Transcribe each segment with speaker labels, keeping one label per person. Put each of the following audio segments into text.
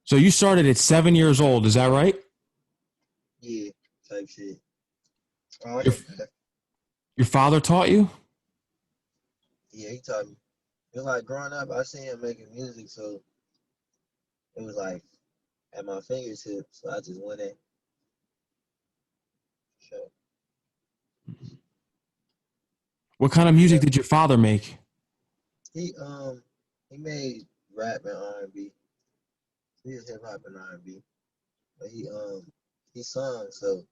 Speaker 1: So you started at 7 years old, is that right?
Speaker 2: Yeah, type shit. Oh,
Speaker 1: Your
Speaker 2: yeah, man.
Speaker 1: your father taught you?
Speaker 2: Yeah, he taught me. It was like growing up, I seen him making music, so it was like at my fingertips. So I just went in. So
Speaker 1: What kind of music
Speaker 2: yeah,
Speaker 1: did your father make?
Speaker 2: he he made rap and R&B. He was hip hop and R&B, but he sung. So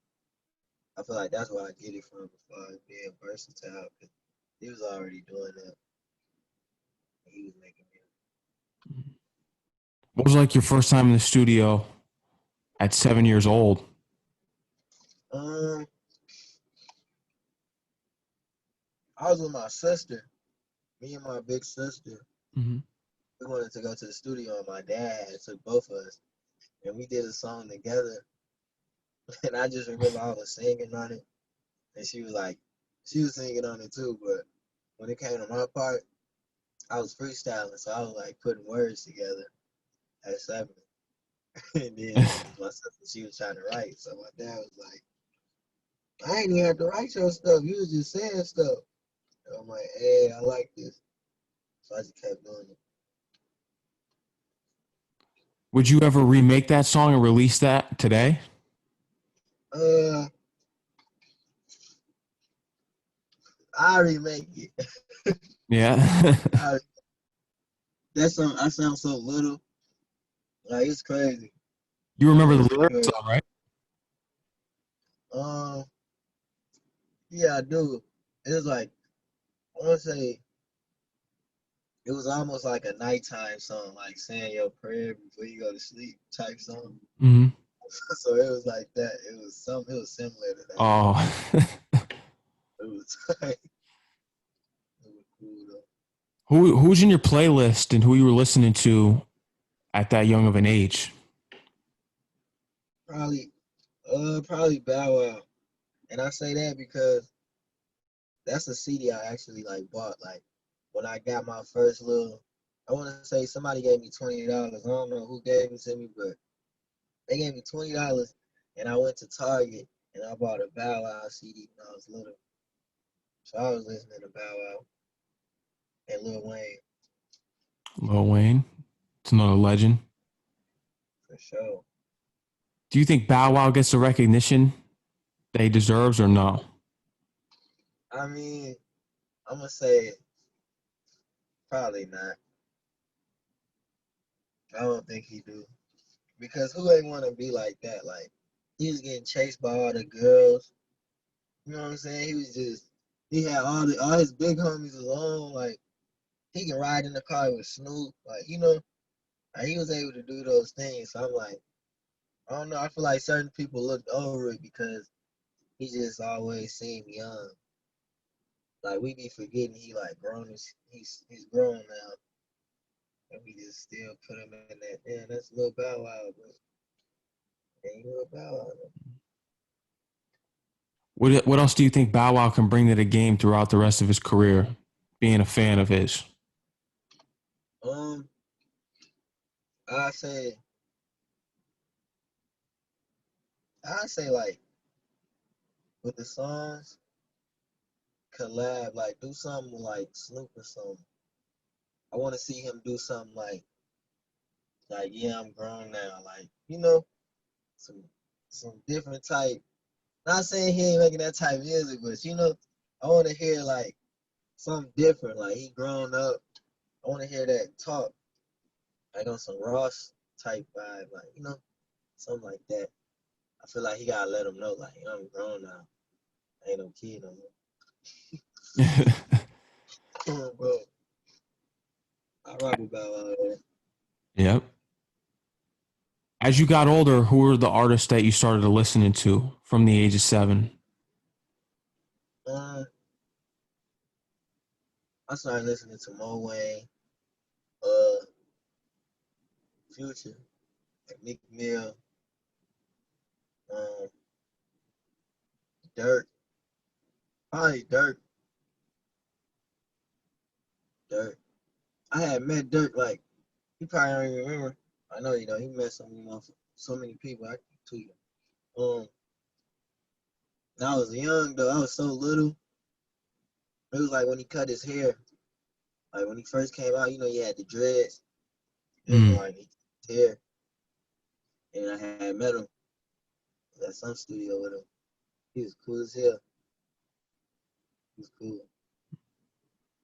Speaker 2: I feel like that's where I get it from as far as being versatile. 'Cause he was already doing that. He was making music.
Speaker 1: What was like your first time in the studio at 7 years old?
Speaker 2: Um, I was with my sister, me and my big sister.
Speaker 1: Hmm.
Speaker 2: We wanted to go to the studio, and my dad had took both of us, and we did a song together. And I just remember I was singing on it, and she was singing on it too. But when it came to my part, I was freestyling, so I was like putting words together at 7. And then my sister, she was trying to write, so my dad was like, "I ain't even have to write your stuff. You was just saying stuff." And I'm like, "Hey, I like this," so I just kept doing it.
Speaker 1: Would you ever remake that song and release that today?
Speaker 2: Uh, I remake it.
Speaker 1: Yeah.
Speaker 2: I, I sound so little. Like it's crazy.
Speaker 1: You
Speaker 2: It's
Speaker 1: remember the
Speaker 2: actually
Speaker 1: lyrics,
Speaker 2: crazy.
Speaker 1: all right?
Speaker 2: Um, yeah, I do. It was like I want to say it was almost like a nighttime song, like saying your prayer before you go to sleep type song.
Speaker 1: Hmm.
Speaker 2: So it was like that. It was similar to that.
Speaker 1: Oh.
Speaker 2: It was like it was cool though.
Speaker 1: Who's in your playlist and who you were listening to at that young of an age?
Speaker 2: Probably probably Bow Wow. And I say that because that's a CD I actually like bought. Like when I got my first little I wanna say somebody gave me $20. I don't know who gave it to me, but they gave me $20 and I went to Target and I bought a Bow Wow CD when I was little. So I was listening to Bow Wow and Lil Wayne
Speaker 1: Lil Wayne. It's another legend.
Speaker 2: for sure.
Speaker 1: Do you think Bow Wow gets the recognition that he deserves or no?
Speaker 2: I mean, I'm gonna say probably not. I don't think he do because who ain't want to be like that? Like he was getting chased by all the girls. You know what I'm saying? He had all his big homies alone. Like he can ride in the car with Snoop. Like like, he was able to do those things. So I'm like, I don't know. I feel like certain people looked over it because he just always seemed young. Like we be forgetting he like grown. He's grown now, and we just still put him in that. Yeah, that's Lil Bow Wow, but ain't Lil Bow Wow.
Speaker 1: What else do you think Bow Wow can bring to the game throughout the rest of his career, being a fan of his?
Speaker 2: I say I say like with the songs collab, like do something like Snoop or something. I want to see him do something like yeah, I'm grown now, like some some different type. Not saying he ain't making that type of music, but I want to hear like something different. Like he grown up. I want to hear that talk, like on some Ross type vibe, like something like that. I feel like he gotta let him know, like I'm grown now. I ain't no kid no more. Bro, I rock with Bow Wow.
Speaker 1: Yep. As you got older, who were the artists that you started listening to from the age of 7?
Speaker 2: Uh, I started listening to Mo Wayne, uh, Future, like Nick Mill, um, Dirk, probably Dirk. I had met Dirk like he probably don't even remember. I know, he met so many people. I can tweet him. When I was young though, I was so little. It was like when he cut his hair. Like when he first came out, he had the dreads. It was
Speaker 1: Mm.
Speaker 2: like his hair, and I had met him at some studio with him. He was cool as hell. He was cool.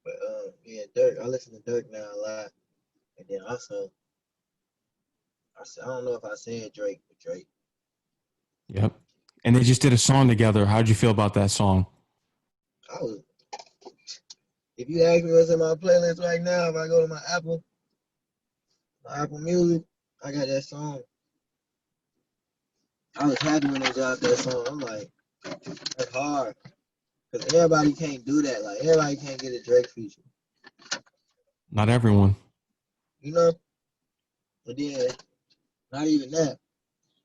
Speaker 2: But yeah, Dirk. I listen to Dirk now a lot, and then also I don't know if I said Drake, but Drake.
Speaker 1: Yep. And they just did a song together. How'd you feel about that song?
Speaker 2: I was. If you ask me what's in my playlist right now, if I go to my Apple Music, I got that song. I was happy when they dropped that song. I'm like, that's hard. Because everybody can't do that. Like, everybody can't get a Drake feature.
Speaker 1: Not everyone.
Speaker 2: You know? But then, not even that.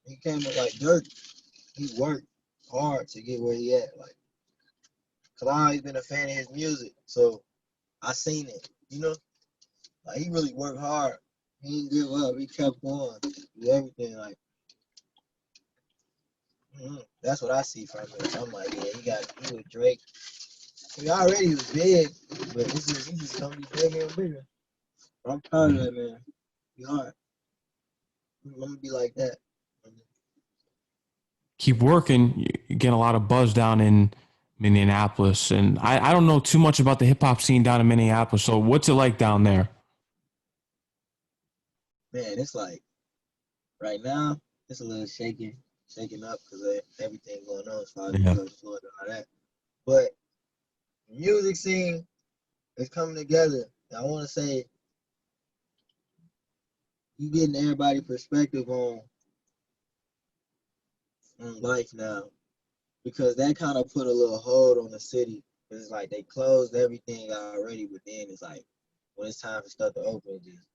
Speaker 2: He came up like Dirk. He worked hard to get where he at. Like, because I always been a fan of his music. So, I seen it. You know? Like, he really worked hard. He didn't give up. He kept going. Do everything. Like, that's what I see from him. I'm like, yeah, he with Drake. He already was big, but he just gonna be bigger and bigger. I'm proud of that man. Be hard. I'm gonna be like that.
Speaker 1: Keep working. You get a lot of buzz down in Minneapolis. And I don't know too much about the hip hop scene down in Minneapolis. So what's it like down there?
Speaker 2: Man, it's like right now, it's a little shaking up because of everything going on as far as
Speaker 1: Yeah.
Speaker 2: George Floyd and all that. But the music scene is coming together. And I want to say you getting everybody perspective on life now because that kind of put a little hold on the city. It's like they closed everything already, but then it's like when it's time for stuff to open, it's just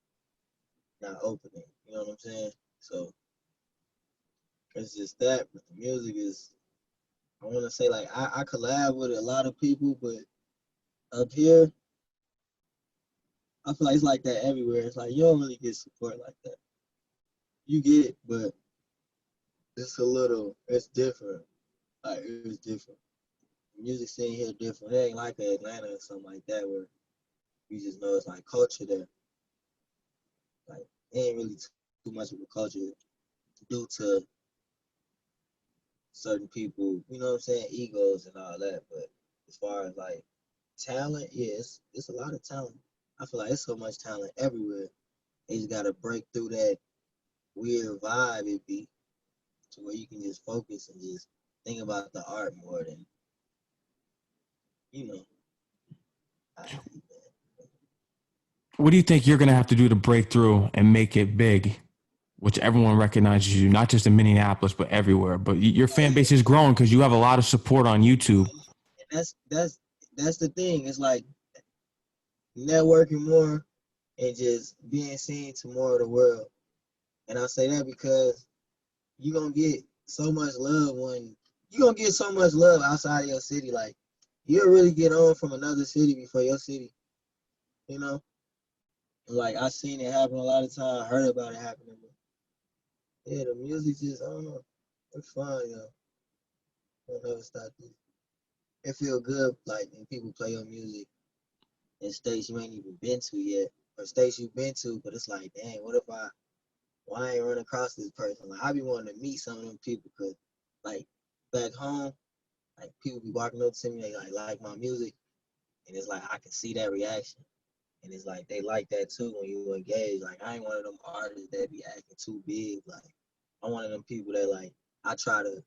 Speaker 2: not opening. You know what I'm saying? So it's just that. But the music is, I want to say, like, I collab with a lot of people, but up here, I feel like it's like that everywhere. It's like you don't really get support like that. You get it, but it's different. Like, it's different. The music scene here different. It ain't like Atlanta or something like that where you just know it's like culture there. Like, it ain't really too much of a culture due to certain people, you know what I'm saying, egos and all that. But as far as like talent, yeah, it's a lot of talent. I feel like it's so much talent everywhere. They just gotta break through that weird vibe it be to where you can just focus and just think about the art more than you know. I,
Speaker 1: What do you think you're going to have to do to break through and make it big, which everyone recognizes you, not just in Minneapolis, but everywhere? But your
Speaker 2: oh
Speaker 1: fan
Speaker 2: yeah,
Speaker 1: base is growing because you have a lot of support on YouTube.
Speaker 2: and that's the thing. It's like networking more and just being seen to more of the world. And I say that because you're gonna get so much love when you're gonna get so much love outside of your city. Like you'll really get on from another city before your city, you know? And like I seen it happen a lot of times, I heard about it happening. But yeah, the music just I don't know. It's fun, Don't never stop this. It feel good like when people play your music in states you ain't even been to yet. Or states you've been to, but it's like, dang, what if why I ain't run across this person? Like I be wanting to meet some of them people because like back home, like people be walking up to me, they like my music, and it's like I can see that reaction, and it's like they like that too when you engage. Like I ain't one of them artists that be acting too big. Like I'm one of them people that like I try to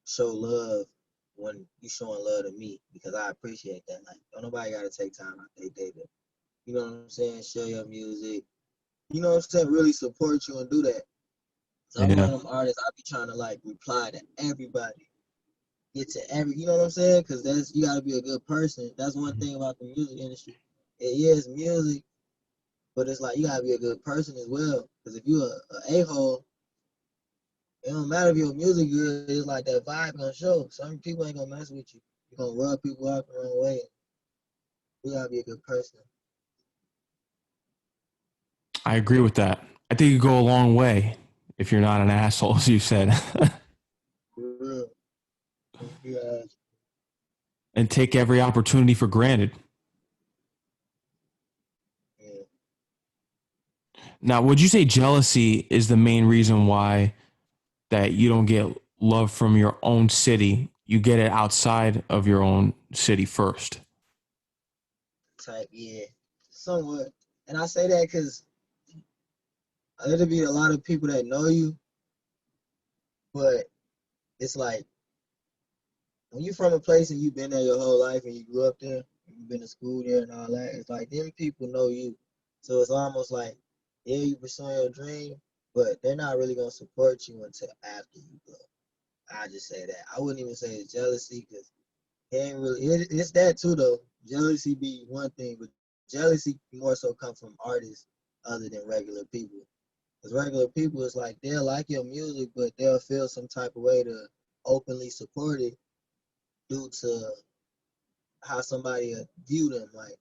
Speaker 2: show love when you showing love to me because I appreciate that. Like don't nobody gotta take time out their day to, you know what I'm saying, share your music. You know what I'm saying, really support you and do that. So I'm one
Speaker 1: Yeah.
Speaker 2: of them artists. I be trying to like reply to everybody, get to you know what I'm saying? Because that's you gotta be a good person. That's one thing about the music industry. Yeah, it's music, but it's like you gotta be a good person as well. Because if you a hole, it don't matter if your music good. It's like that vibe gonna show. Some people ain't gonna mess with you. You gonna rub people out the wrong way. You gotta be a good person.
Speaker 1: I agree with that. I think you go a long way if you're not an asshole, as you said,
Speaker 2: For real. Yeah.
Speaker 1: and take every opportunity for granted.
Speaker 2: Yeah.
Speaker 1: Now, would you say jealousy is the main reason why that you don't get love from your own city? You get it outside of your own city first.
Speaker 2: Type, yeah. Somewhat. And I say that because there'll be a lot of people that know you, but it's like when you're from a place and you've been there your whole life and you grew up there, and you've been to school there and all that, it's like them people know you. So it's almost like, yeah, you pursuing your dream, but they're not really gonna support you until after you go. I just say that. I wouldn't even say it's jealousy because it ain't really. It's that too though. Jealousy be one thing, but jealousy more so come from artists other than regular people. Because regular people is like they'll like your music, but they'll feel some type of way to openly support it due to how somebody view them. Like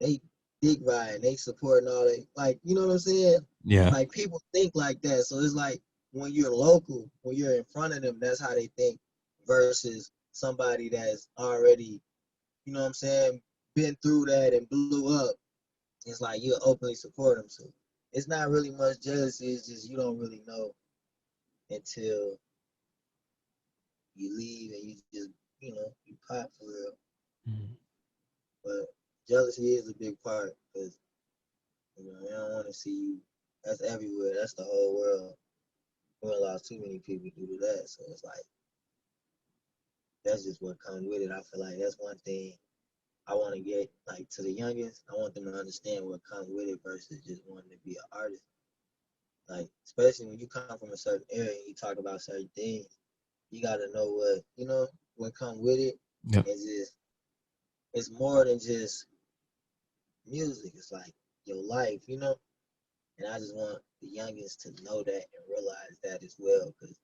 Speaker 2: they dick riding, they supporting all they like. You know what I'm saying?
Speaker 1: Yeah.
Speaker 2: Like people think like that, so it's like when you're local, when you're in front of them, that's how they think. Versus somebody that's already, you know what I'm saying, been through that and blew up. It's like you openly support them. So it's not really much jealousy. It's just you don't really know until you leave and you just, you pop for real.
Speaker 1: Mhm.
Speaker 2: But jealousy is a big part because they don't want to see you. That's everywhere. That's the whole world. We lost too many people due to that. So it's like that's just what comes with it. I feel like that's one thing I want to get like to the youngest. I want them to understand what comes with it versus just wanting to be an artist. Like especially when you come from a certain area and you talk about certain things, you got to know what comes with it.
Speaker 1: Yep.
Speaker 2: It's more than just music. It's like your life. And I just want the youngest to know that and realize that as well. Because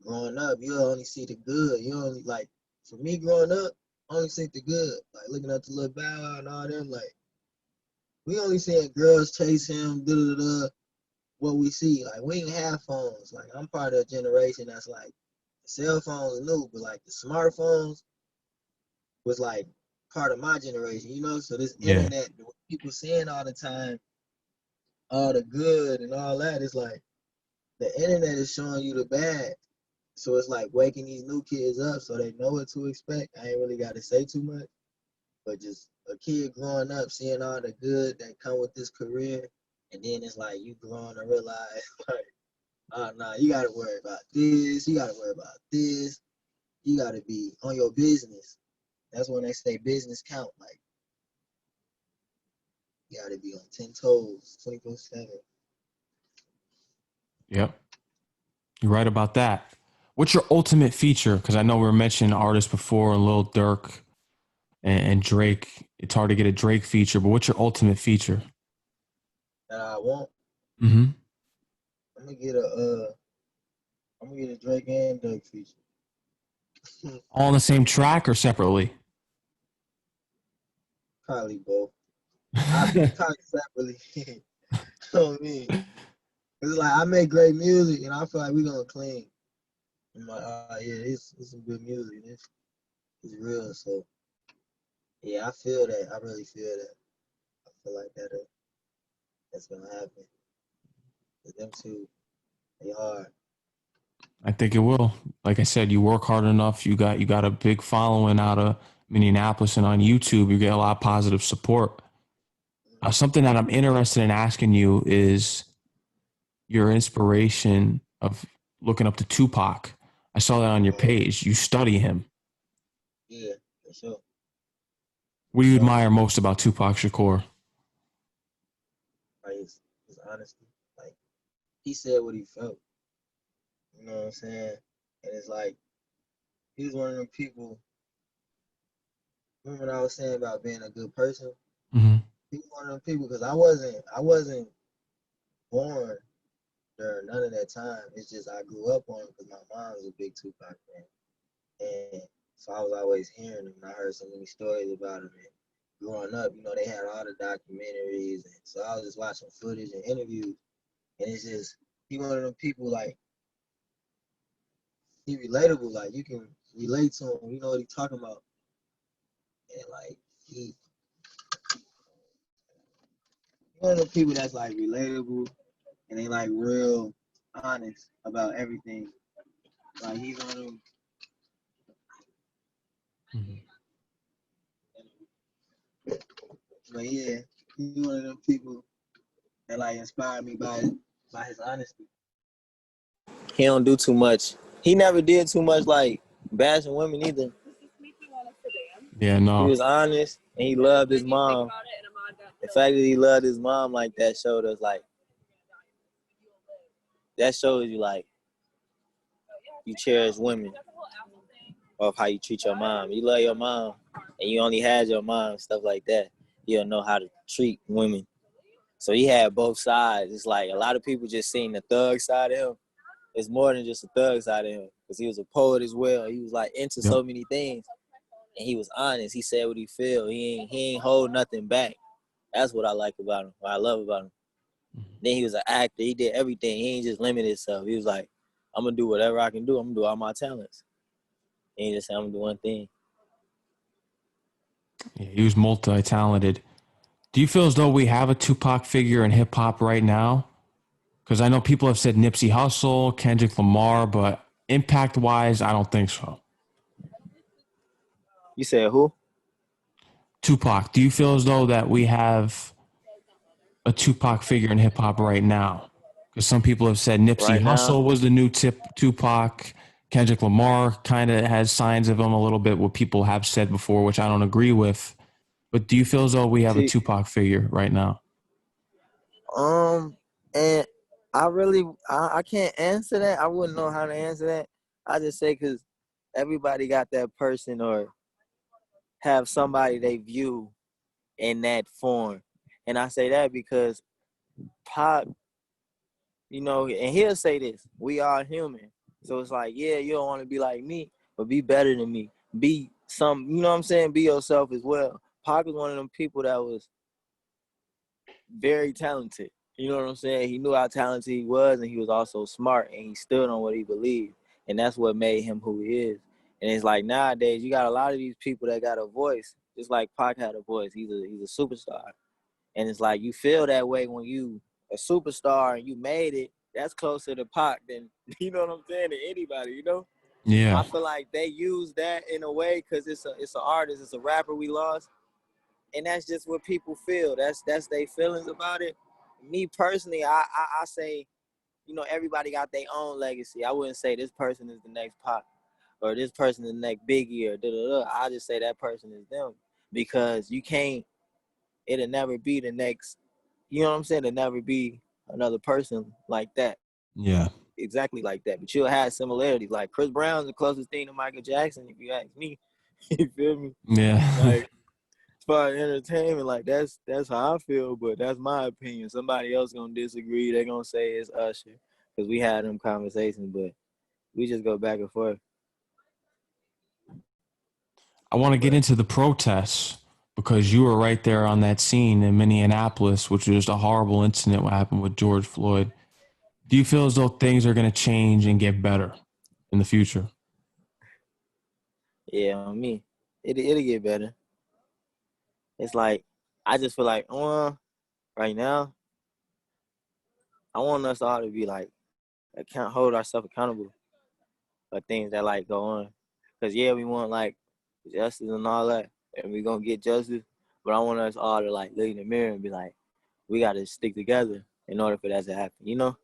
Speaker 2: growing up, you only see the good. You only like, for me growing up, I only see the good. Like looking at the little Bow Wow and all them, like we only seeing girls chase him, da da da. What we see, like we ain't have phones. Like I'm part of a generation that's like, cell phones are new, but like the smartphones was like part of my generation. So this
Speaker 1: Yeah.
Speaker 2: internet, what people saying all the time, all the good and all that is like the internet is showing you the bad. So it's like waking these new kids up so they know what to expect. I ain't really got to say too much, but just a kid growing up, seeing all the good that come with this career, and then it's like you growing to realize, like, oh no, you got to worry about this, you got to worry about this, you got to be on your business. That's when they say business count. Like you got to be on 10 toes, 24/7.
Speaker 1: Yep. You're right about that. What's your ultimate feature? Because I know we were mentioning artists before, Lil Durk and Drake. It's hard to get a Drake feature, but what's your ultimate feature?
Speaker 2: That I want.
Speaker 1: Mm-hmm.
Speaker 2: I'm gonna get a Drake and Dirk feature.
Speaker 1: All on the same track or separately?
Speaker 2: Probably both. I probably separately. You know what I mean? It's like I make great music, and I feel like we gonna clean. I'm like, yeah, it's some good music. It's real. So yeah, I feel that. I really feel that. I feel like that's gonna happen. But them two, they hard.
Speaker 1: I think it will. Like I said, you work hard enough. You got a big following out of Minneapolis and on YouTube. You get a lot of positive support. Something that I'm interested in asking you is your inspiration of looking up to Tupac. I saw that on your
Speaker 2: Uh,
Speaker 1: page. You study him.
Speaker 2: yeah, for sure,
Speaker 1: What
Speaker 2: for
Speaker 1: do you
Speaker 2: sure.
Speaker 1: admire most about Tupac Shakur?
Speaker 2: Like his honesty. Like he said what he felt. You know what I'm saying? And it's like he was one of them people. Remember what I was saying about being a good person?
Speaker 1: Mm-hmm.
Speaker 2: He was one of them people because I wasn't born during none of that time. It's just I grew up on it because my mom was a big Tupac fan, and so I was always hearing him. And I heard so many stories about him. growing up, they had all the documentaries, and so I was just watching footage and interviews, and it's just he one of them people like he relatable, like you can relate to him, you know what he talking about, and like he one of them people that's like relatable and they like real honest about everything. Like he's one of them.
Speaker 1: Mhm.
Speaker 2: But yeah, he's one of them people that like inspired me by his honesty. He don't do too much. He never did too much like bashing women either.
Speaker 1: Yeah,
Speaker 2: He
Speaker 1: no.
Speaker 2: was honest and he loved his mom. The fact that he loved his mom like that showed us like that shows you like you cherish women of how you treat your mom. You love your mom and you only had your mom, stuff like that. You don't know how to treat women. So he had both sides. It's like a lot of people just seen the thug side of him. It's more than just a thug side of him because he was a poet as well. He was like into
Speaker 1: Yep.
Speaker 2: so many things, and he was honest. He said what he feel. He ain't hold nothing back. That's what I like about him. What I love about him. Then he was an actor. He did everything. He ain't just limited himself. He was like, I'm gonna do whatever I can do. I'm gonna do all my talents. He ain't just say I'm gonna do one thing.
Speaker 1: Yeah, he was multi-talented. Do you feel as though we have a Tupac figure in hip hop right now? Because I know people have said Nipsey Hussle, Kendrick Lamar, but impact-wise, I don't think so.
Speaker 2: You said who?
Speaker 1: Tupac, do you feel as though that we have a Tupac figure in hip hop right now? Because some people have said Nipsey
Speaker 2: Right now?
Speaker 1: Hussle was the new Tupac. Kendrick Lamar kind of has signs of him a little bit, what people have said before, which I don't agree with. But do you feel as though we have a
Speaker 2: See,
Speaker 1: Tupac figure right now?
Speaker 2: and I can't answer that. I wouldn't know how to answer that. I just say because everybody got that person or have somebody they view in that form. And I say that because Pop, and he'll say this, we are human. So it's like, yeah, you don't want to be like me, but be better than me. Be you know what I'm saying? Be yourself as well. Pac was one of them people that was very talented. You know what I'm saying? He knew how talented he was, and he was also smart, and he stood on what he believed. And that's what made him who he is. And it's like nowadays, you got a lot of these people that got a voice, just like Pac had a voice. He's a superstar. And it's like you feel that way when you a superstar and you made it. That's closer to Pac than you know what I'm saying than anybody. I
Speaker 1: Yeah.
Speaker 2: feel like they use that in a way because it's an artist, it's a rapper we lost, and that's just what people feel. That's their feelings about it. Me personally, I say, everybody got their own legacy. I wouldn't say this person is the next Pac or this person is the next Biggie or da da da. I just say that person is them because you can't. It'll never be the next. You know what I'm saying? It'll never be another person like that.
Speaker 1: Yeah.
Speaker 2: Exactly like that. But you'll have similarities. Like Chris Brown's the closest thing to Michael Jackson, if you ask me. You feel me?
Speaker 1: Yeah.
Speaker 2: Like as far as entertainment, like that's how I feel, but that's my opinion. Somebody else gonna disagree. They're gonna say it's Usher. Because we had them conversations, but we just go back and forth.
Speaker 1: I want to get
Speaker 2: But
Speaker 1: into the protests because you were right there on that scene in Minneapolis, which was a horrible incident what happened with George Floyd. Do you feel as though things are going to change and get better in the future?
Speaker 2: yeah, on me. It'll get better. It's like I just feel like right now, I want us all to be like hold ourselves accountable for things that like go on. Cause yeah, we want like justice and all that, and we gonna get justice. But I want us all to like look in the mirror and be like, we gotta stick together in order for that to happen.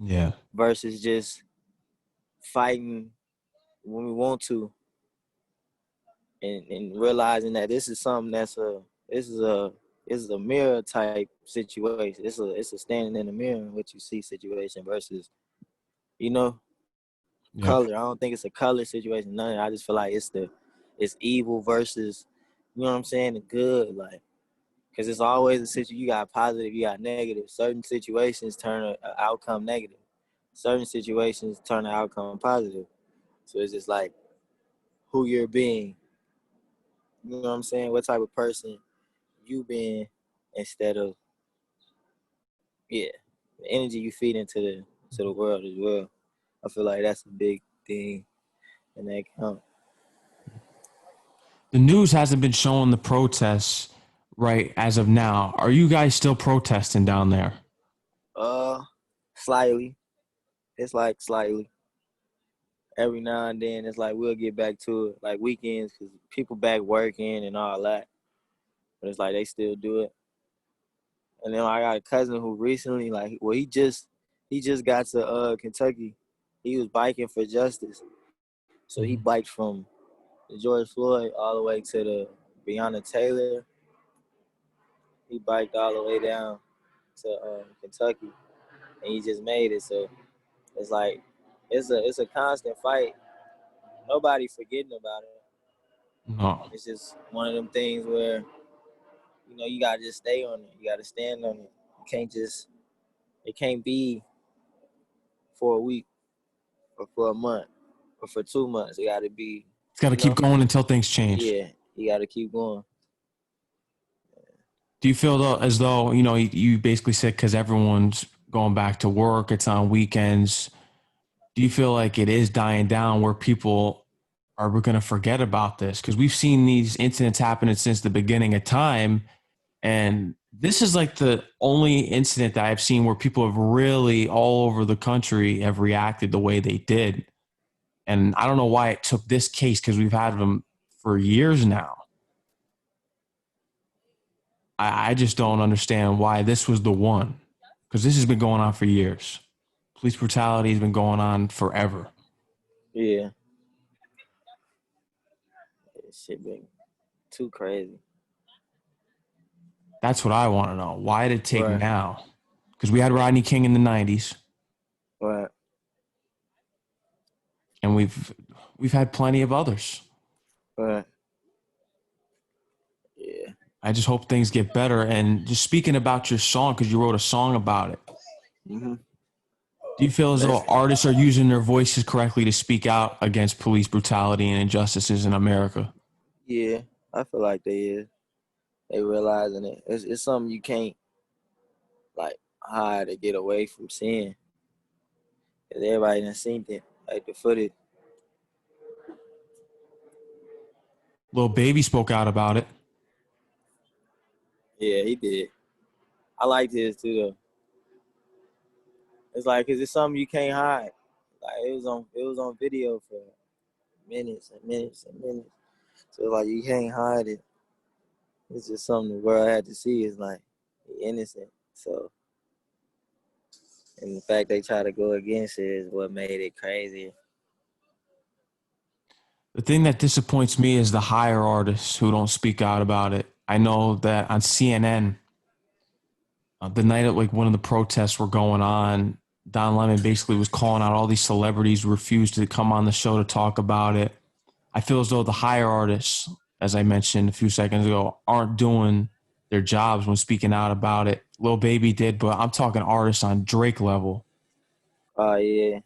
Speaker 1: Yeah.
Speaker 2: Versus just fighting when we want to, and realizing that this is something this is a mirror type situation. It's a standing in the mirror and what you see situation versus you know
Speaker 1: Yep.
Speaker 2: color. I don't think it's a color situation. None. I just feel like it's evil versus what I'm saying, the good. Like because it's always a situation. You got positive, you got negative. Certain situations turn an outcome negative. Certain situations turn an outcome positive. So it's just like who you're being. You know what I'm saying? What type of person
Speaker 3: you being instead of the energy you feed into the world as well. I feel like that's a big thing in that count.
Speaker 1: The news hasn't been showing the protests right as of now. Are you guys still protesting down there?
Speaker 3: Slightly. It's like slightly. Every now and then, it's like we'll get back to it, like weekends, because people back working and all that. But it's like they still do it. And then I got a cousin who recently, he just got to Kentucky. He was biking for justice, so he biked from the George Floyd all the way to the Breonna Taylor. He biked all the way down to Kentucky, and he just made it. So it's like it's a constant fight. Nobody forgetting about it.
Speaker 1: No.
Speaker 3: It's just one of them things where you gotta just stay on it. You gotta stand on it. It can't be for a week or for a month or for 2 months. It gotta be,
Speaker 1: It's got to keep going until things change.
Speaker 3: yeah. You gotta keep going.
Speaker 1: Do you feel though as though you basically said because everyone's going back to work, it's on weekends? Do you feel like it is dying down where people are going to forget about this? Because we've seen these incidents happening since the beginning of time, and this is like the only incident that I've seen where people have really all over the country have reacted the way they did. And I don't know why it took this case because we've had them for years now. I just don't understand why this was the one, because this has been going on for years. Police brutality has been going on forever.
Speaker 3: Yeah. This shit been too crazy.
Speaker 1: That's what I want to know. Why did it take
Speaker 3: Right.
Speaker 1: now? Because we had Rodney King in the 90s,
Speaker 3: Right.
Speaker 1: and we've had plenty of others.
Speaker 3: Right. Yeah.
Speaker 1: I just hope things get better. And just speaking about your song, because you wrote a song about it,
Speaker 3: Mm-hmm.
Speaker 1: do you feel as though artists are using their voices correctly to speak out against police brutality and injustices in America?
Speaker 3: Yeah. I feel like they is. They realizing it. It's something you can't like hide or get away from seeing. 'Cause everybody done seen it, like the footage.
Speaker 1: Lil Baby spoke out about it.
Speaker 3: Yeah, he did. I liked his too though. It's like, 'cause it's something you can't hide. Like it was on video for minutes and minutes and minutes. So like you can't hide it. It's just something the world had to see. Is like he innocent. So and the fact they try to go against it is what made it crazy.
Speaker 1: The thing that disappoints me is the higher artists who don't speak out about it. I know that on CNN, the night of like one of the protests were going on, Don Lemon basically was calling out all these celebrities who refused to come on the show to talk about it. I feel as though the higher artists, as I mentioned a few seconds ago, aren't doing their jobs when speaking out about it. Lil Baby did, but I'm talking artists on Drake level.
Speaker 3: Oh yeah.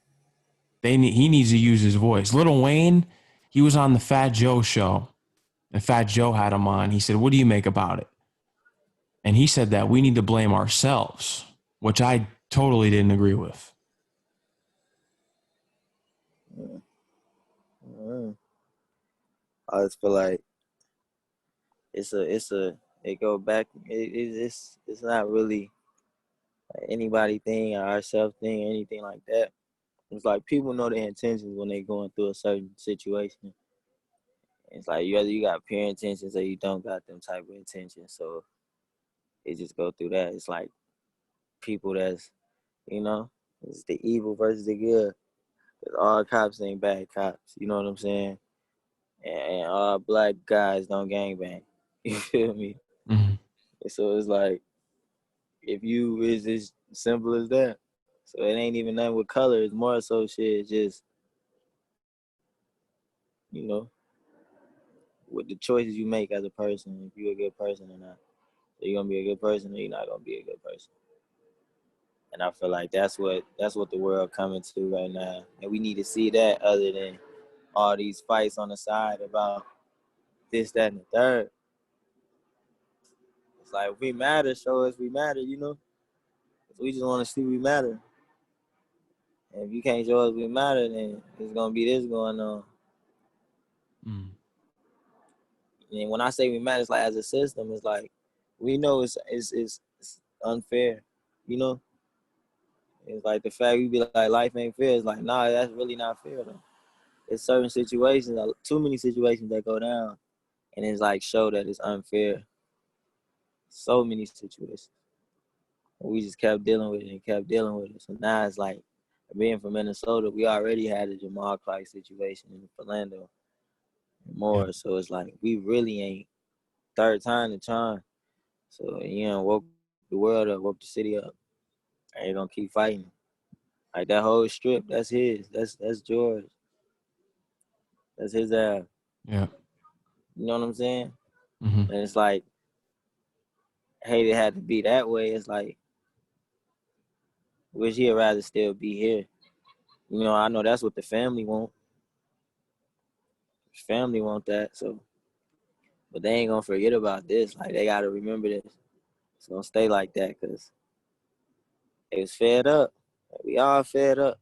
Speaker 1: He needs to use his voice. Lil Wayne, he was on the Fat Joe show, and Fat Joe had him on. He said, "What do you make about it?" And he said that we need to blame ourselves, which I totally didn't agree with.
Speaker 3: Mm. I just feel like it go back. It's not really like anybody thing or ourselves thing or anything like that. It's like people know their intentions when they going through a certain situation. It's like either you got pure intentions or you don't got them type of intentions. So it just go through that. It's like people you know, it's the evil versus the good. 'Cause all cops ain't bad cops. You know what I'm saying? And all black guys don't gangbang. You feel me?
Speaker 1: Mm-hmm.
Speaker 3: So it's like it's as simple as that. So it ain't even nothing with color. It's more so shit. Just you know, with the choices you make as a person, if you're a good person or not. So you're gonna be a good person or you're not gonna be a good person. And I feel like that's what the world coming to right now. And we need to see that other than all these fights on the side about this, that, and the third. It's like, if we matter, show us we matter, you know? We just want to see we matter. And if you can't show us we matter, then it's going to be this going on.
Speaker 1: Mm.
Speaker 3: And when I say we matter, it's like as a system, it's like, we know it's unfair, you know? It's like the fact we be like, life ain't fair. It's like, nah, that's really not fair, though. It's certain situations, too many situations that go down, and it's like show that it's unfair. So many situations. We just kept dealing with it and kept dealing with it. So now it's like, being from Minnesota, we already had a Jamal Clark situation in Orlando and more.
Speaker 1: Yeah.
Speaker 3: So it's like, we really ain't third time the charm. So, woke the world up, woke the city up. And they gonna keep fighting. Like that whole strip, that's his. That's George. That's his ass.
Speaker 1: Yeah.
Speaker 3: You know what I'm saying?
Speaker 1: Mm-hmm.
Speaker 3: And it's like, hate it had to be that way. It's like, wish he'd rather still be here. I know that's what the family want. Family want that, so, but they ain't gonna forget about this. Like, they gotta remember this. It's gonna stay like that, cause they was fed up. We all fed up.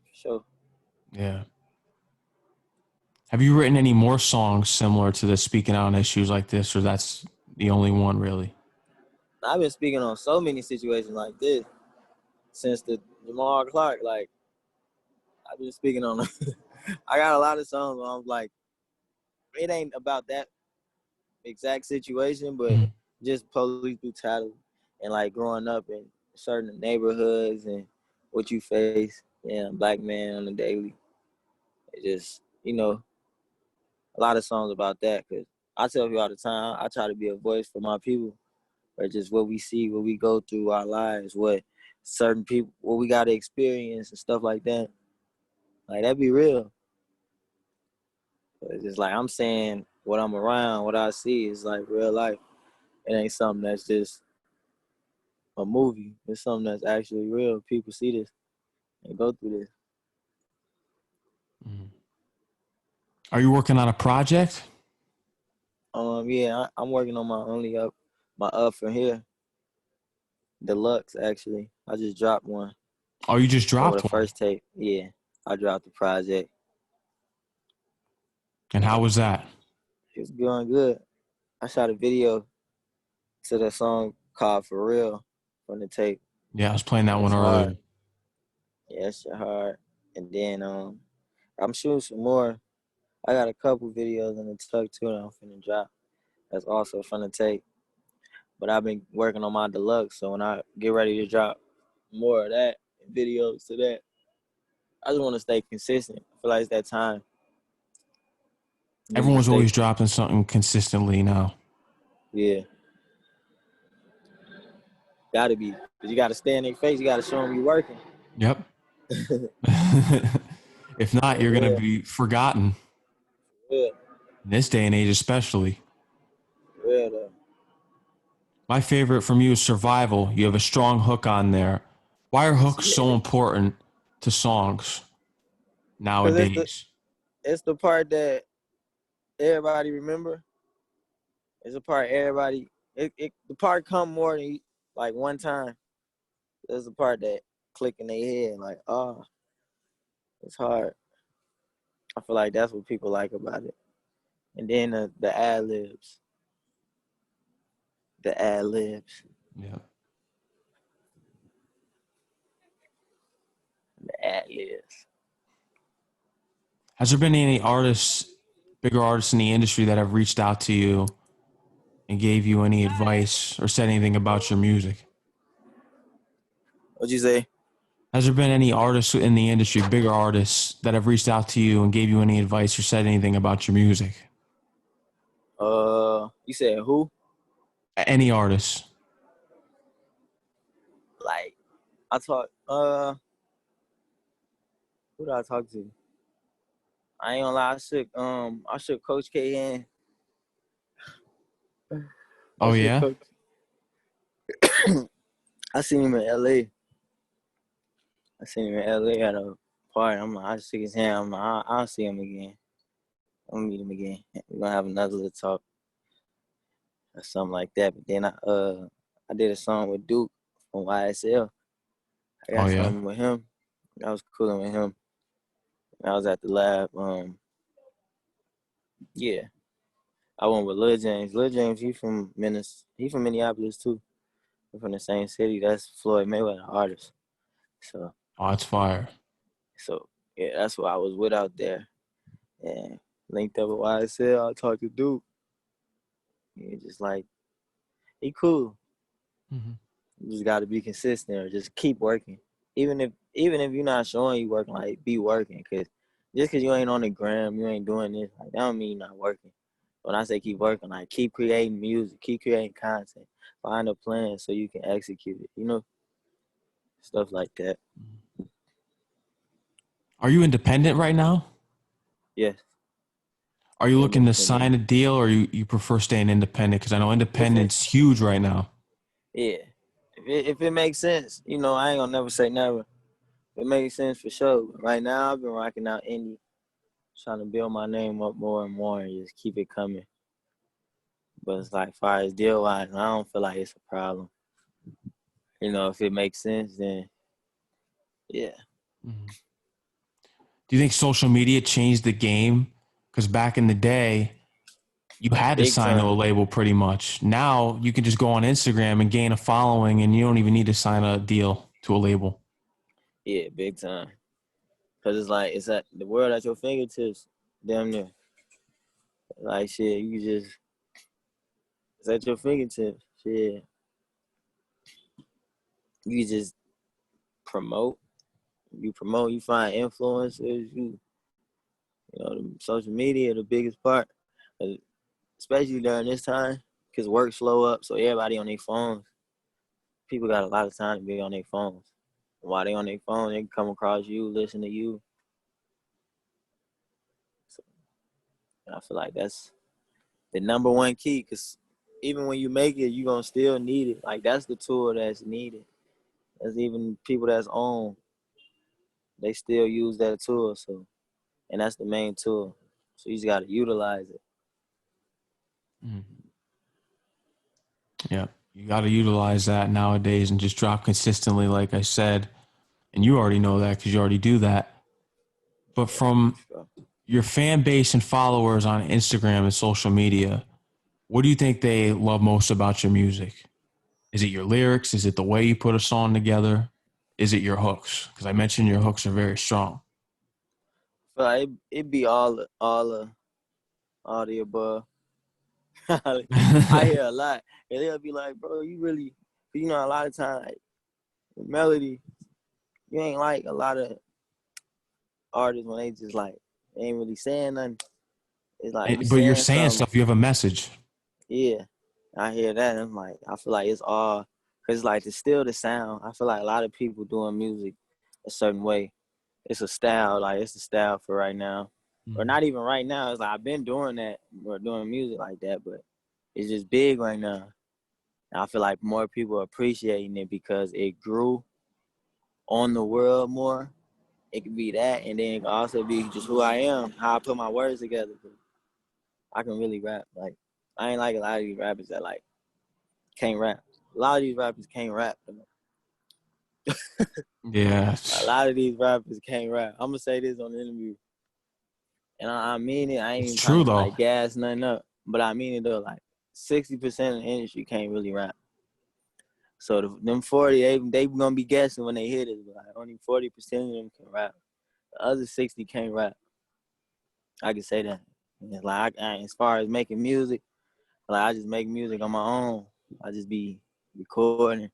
Speaker 3: For sure.
Speaker 1: Yeah. Have you written any more songs similar to this, speaking out on issues like this, or that's the only one really?
Speaker 3: I've been speaking on so many situations like this since the Jamal Clark. Like, I've been speaking on. I got a lot of songs where I'm like, it ain't about that exact situation, but
Speaker 1: Mm-hmm.
Speaker 3: just police brutality and like growing up in certain neighborhoods and what you face, black man on the daily. It just, a lot of songs about that, because I tell you all the time, I try to be a voice for my people, or just what we see, what we go through our lives, what certain people, what we got to experience and stuff like that. Like, that be real. But it's just like, I'm saying what I'm around, what I see is like real life. It ain't something that's just a movie. It's something that's actually real. People see this and go through this.
Speaker 1: Mm-hmm. Are you working on a project?
Speaker 3: Yeah, I'm working on my up from here, deluxe actually. I just dropped one
Speaker 1: Oh, you just
Speaker 3: over
Speaker 1: dropped
Speaker 3: the
Speaker 1: one.
Speaker 3: first tape. Yeah, I dropped the project.
Speaker 1: And how was that?
Speaker 3: It's going good. I shot a video to the song called "For Real" from the tape.
Speaker 1: Yeah, I was playing that one
Speaker 3: It's
Speaker 1: earlier.
Speaker 3: hard. Yeah, it's hard. And then I'm shooting some more. I got a couple videos in the tuck too that I'm finna drop. That's also from the tape. But I've been working on my deluxe, so when I get ready to drop more of that, videos to that, I just want to stay consistent. I feel like it's that time. Just to
Speaker 1: Everyone's
Speaker 3: stay,
Speaker 1: always dropping something consistently now.
Speaker 3: yeah, gotta be. Cause you gotta stay in their face. You gotta show them you working.
Speaker 1: Yep. If not, you're going to
Speaker 3: Yeah,
Speaker 1: be forgotten
Speaker 3: yeah,
Speaker 1: in this day and age, especially.
Speaker 3: yeah. Though.
Speaker 1: My favorite from you is Survival. You have a strong hook on there. Why are hooks
Speaker 3: Yeah.
Speaker 1: so important to songs
Speaker 3: Cause
Speaker 1: nowadays?
Speaker 3: it's the part that everybody remember. It's a part everybody. The part come more than like one time. There's a part that click in their head like, oh, it's hard. I feel like that's what people like about it. And then the ad libs, the ad libs,
Speaker 1: Yeah.
Speaker 3: the ad libs.
Speaker 1: Has there been any artists, bigger artists in the industry that have reached out to you and gave you any advice or said anything about your music?
Speaker 3: What'd you say?
Speaker 1: Has there been any artists in the industry, bigger artists, that have reached out to you and gave you any advice or said anything about your music?
Speaker 3: You said who?
Speaker 1: Any artist?
Speaker 3: Like, I talk. Who did I talk to? I ain't gonna lie. I shook Coach K in. I
Speaker 1: Oh,
Speaker 3: shook
Speaker 1: yeah?
Speaker 3: Coach. I seen him in L.A. I seen him in L.A. at a party. I'm like, I shook his hand. I'm like, I'll see him again. I'm gonna meet him again. We're gonna have another little talk. or something like that. But then I did a song with Duke from YSL. I
Speaker 1: Oh
Speaker 3: got
Speaker 1: yeah.
Speaker 3: something with him. I was cooling with him. I was at the lab. Yeah, I went with Lil James. Lil James, he from Minneapolis too. We're from the same city. That's Floyd Mayweather, artist. So,
Speaker 1: Oh, it's fire.
Speaker 3: so yeah, that's what I was with out there. And linked up with YSL. I talked to Duke. Yeah, just like he cool.
Speaker 1: Mm-hmm.
Speaker 3: You just got to be consistent or just keep working. Even if you're not showing you working, like be working. Cause just cause you ain't on the gram, you ain't doing this, like that don't mean you're not working. When I say keep working, like keep creating music, keep creating content, find a plan so you can execute it. Stuff like that.
Speaker 1: Are you independent right now?
Speaker 3: Yes,
Speaker 1: Are you looking to
Speaker 3: independent.
Speaker 1: sign a deal, or you prefer staying independent? Because I know
Speaker 3: If it,
Speaker 1: independent's huge right now.
Speaker 3: yeah, if it makes sense, I ain't gonna never say never. If it makes sense for sure. Right now, I've been rocking out indie, trying to build my name up more and more and just keep it coming. But it's like, as far as deal wise, I don't feel like it's a problem. If it makes sense, then yeah.
Speaker 1: Mm-hmm. Do you think social media changed the game? Because back in the day, you had to
Speaker 3: Big
Speaker 1: sign to a
Speaker 3: time.
Speaker 1: label pretty much. Now you can just go on Instagram and gain a following, and you don't even need to sign a deal to a label.
Speaker 3: Yeah, big time. Cause it's like it's at the world at your fingertips, damn near. Like shit, it's at your fingertips. Shit, you just promote. You find influencers. The social media the biggest part, especially during this time, cause work slow up, so everybody on their phones. People got a lot of time to be on their phones. While they on their phone, they can come across you, listen to you. So I feel like that's the number one key, because even when you make it, you're going to still need it. Like, that's the tool that's needed. That's even people that's on, they still use that tool. So, and that's the main tool. So you just got to utilize it.
Speaker 1: Mm. Yeah, you got to utilize that nowadays and just drop consistently, like I said. And you already know that because you already do that. But
Speaker 3: Yeah,
Speaker 1: from
Speaker 3: sure.
Speaker 1: your fan base and followers on Instagram and social media, what do you think they love most about your music? Is it your lyrics? Is it the way you put a song together? Is it your hooks? Because I mentioned your hooks are very strong.
Speaker 3: So it be all the above. I hear a lot. And they'll be like, bro, you really, a lot of times, like, melody, you ain't like a lot of artists when they just like, they ain't really saying nothing. It's like you
Speaker 1: But you're
Speaker 3: saying
Speaker 1: saying
Speaker 3: something.
Speaker 1: stuff. You have a message.
Speaker 3: Yeah, I hear that. And I'm like, I feel like it's all, because like it's still the sound. I feel like a lot of people doing music a certain way. It's a style, like it's the style for right now. Or
Speaker 1: Mm-hmm.
Speaker 3: not even right now. It's like I've been doing that or doing music like that, but it's just big right now. And I feel like more people are appreciating it because it grew on the world more. It could be that, and then it can also be just who I am, how I put my words together. I can really rap. Like, I ain't like a lot of these rappers that like can't rap. A lot of these rappers can't rap.
Speaker 1: Yeah,
Speaker 3: A lot of these rappers can't rap. I'm gonna say this on the interview, and I mean it. I ain't
Speaker 1: it's
Speaker 3: even trying
Speaker 1: true
Speaker 3: to
Speaker 1: though.
Speaker 3: like gas nothing up, but I mean it though. Like 60% of the industry can't really rap. So them 40, they gonna be guessing when they hit it. But like only 40% of them can rap. The other 60 can't rap. I can say that. And it's like as far as making music, like I just make music on my own. I just be recording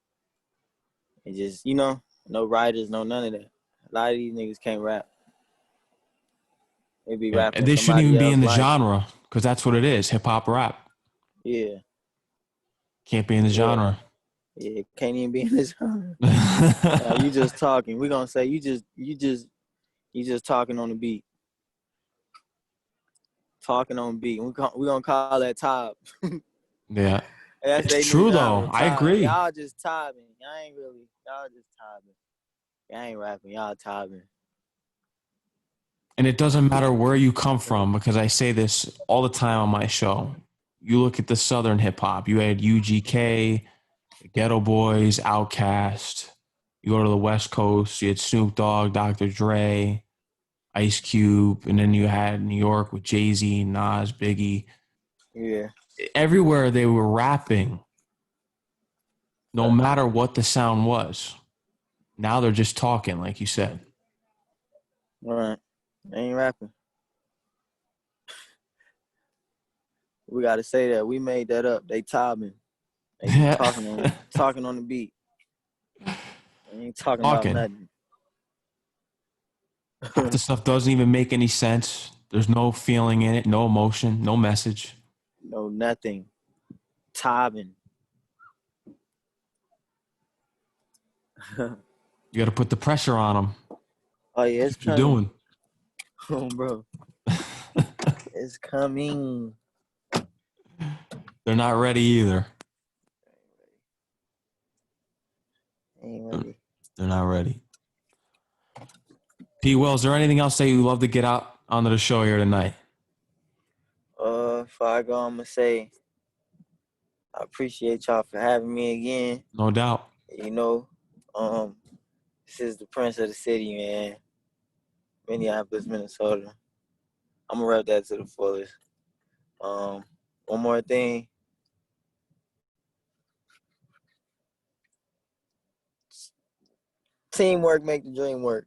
Speaker 3: and just no writers, no none of that. A lot of these niggas can't rap. They be
Speaker 1: Yeah, and
Speaker 3: rapping
Speaker 1: they shouldn't
Speaker 3: somebody
Speaker 1: even be in
Speaker 3: else's
Speaker 1: the
Speaker 3: life.
Speaker 1: genre because that's what it is. Hip hop rap
Speaker 3: Yeah,
Speaker 1: can't be in the
Speaker 3: yeah,
Speaker 1: genre.
Speaker 3: yeah. Can't even be in this genre. You just talking. We gonna say you just talking on the beat. Talking on beat. We gonna call that top.
Speaker 1: Yeah,
Speaker 3: That's
Speaker 1: it's
Speaker 3: their new
Speaker 1: true though.
Speaker 3: genre.
Speaker 1: I
Speaker 3: Top.
Speaker 1: agree.
Speaker 3: Y'all just topping. Y'all ain't really. Y'all just topping. Y'all ain't rapping. Y'all topping.
Speaker 1: And it doesn't matter where you come from because I say this all the time on my show. you look at the Southern hip hop. You had UGK, Ghetto Boys, Outkast. You go to the West Coast, you had Snoop Dogg, Dr. Dre, Ice Cube, and then you had New York with Jay-Z, Nas, Biggie.
Speaker 3: Yeah.
Speaker 1: Everywhere they were rapping, no matter what the sound was. Now they're just talking, like you said.
Speaker 3: All right. They ain't rapping. We got to say that. We made that up. They topping. They just talking on the beat. They ain't talking about nothing.
Speaker 1: Half the stuff doesn't even make any sense. There's no feeling in it, no emotion, no message.
Speaker 3: No, nothing. Topping.
Speaker 1: You got to put the pressure on them.
Speaker 3: Oh, yeah, it's
Speaker 1: coming. What you doing?
Speaker 3: Oh, bro. It's coming.
Speaker 1: They're not ready either.
Speaker 3: Ain't ready.
Speaker 1: They're not ready. P. Will, is there anything else that you'd love to get out onto the show here tonight?
Speaker 3: Before I go, I'm going to say I appreciate y'all for having me again.
Speaker 1: No doubt.
Speaker 3: You know, this is the Prince of the City, man. Minneapolis, Minnesota. I'm going to rep that to the fullest. One more thing. Teamwork make the dream work.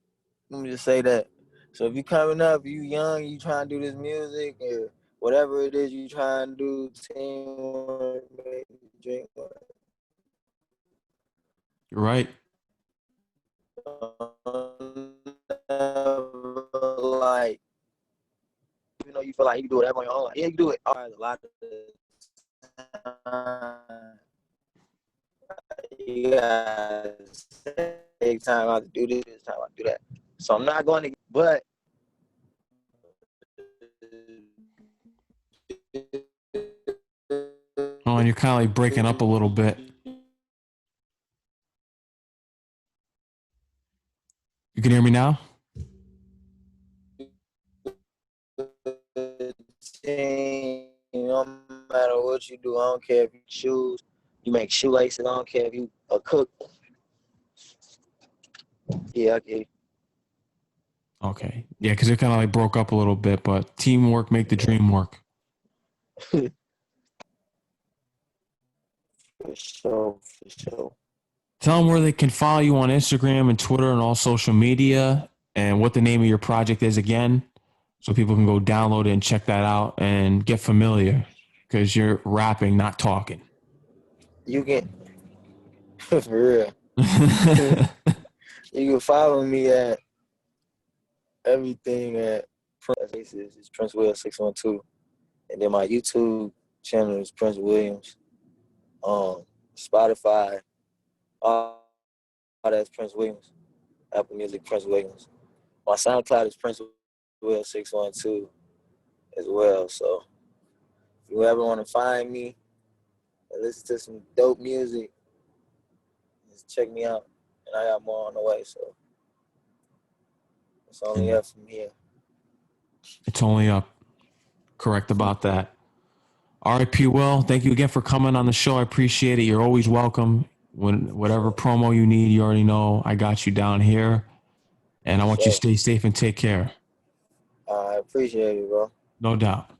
Speaker 3: Let me just say that. So if you coming up, you young, you trying to do this music or whatever it is you trying to do, teamwork make the dream work.
Speaker 1: You're right.
Speaker 3: Like, even though you feel like you can do whatever on your own, yeah, you can do it. All right, a lot of the time, you guys take time out to do this, time out to do that. So I'm not going to, but
Speaker 1: Oh, and you're kind of like breaking up a little bit. You can hear me now?
Speaker 3: No matter what you do, I don't care if you shoes, you make shoelaces, I don't care if you a cook. Yeah, okay.
Speaker 1: Okay. Yeah, because it kind of like broke up a little bit, but teamwork make the dream work.
Speaker 3: For sure.
Speaker 1: Tell them where they can follow you on Instagram and Twitter and all social media and what the name of your project is again, so people can go download it and check that out and get familiar because you're rapping, not talking.
Speaker 3: You can, for real. You can follow me at everything at Prince. It's Prince Will 612, and then my YouTube channel is Prince Williams. Spotify, all that's Prince Williams. Apple Music, Prince Williams. My SoundCloud is Prince Will 612 as well. So if you ever want to find me and listen to some dope music, just check me out. And I got more on the way, so it's only up from here.
Speaker 1: It's only up. Correct about that. All right, P. Will, thank you again for coming on the show. I appreciate it. You're always welcome. Whatever promo you need, you already know I got you down here. And I want you to stay safe and take care.
Speaker 3: I appreciate it, bro.
Speaker 1: No doubt.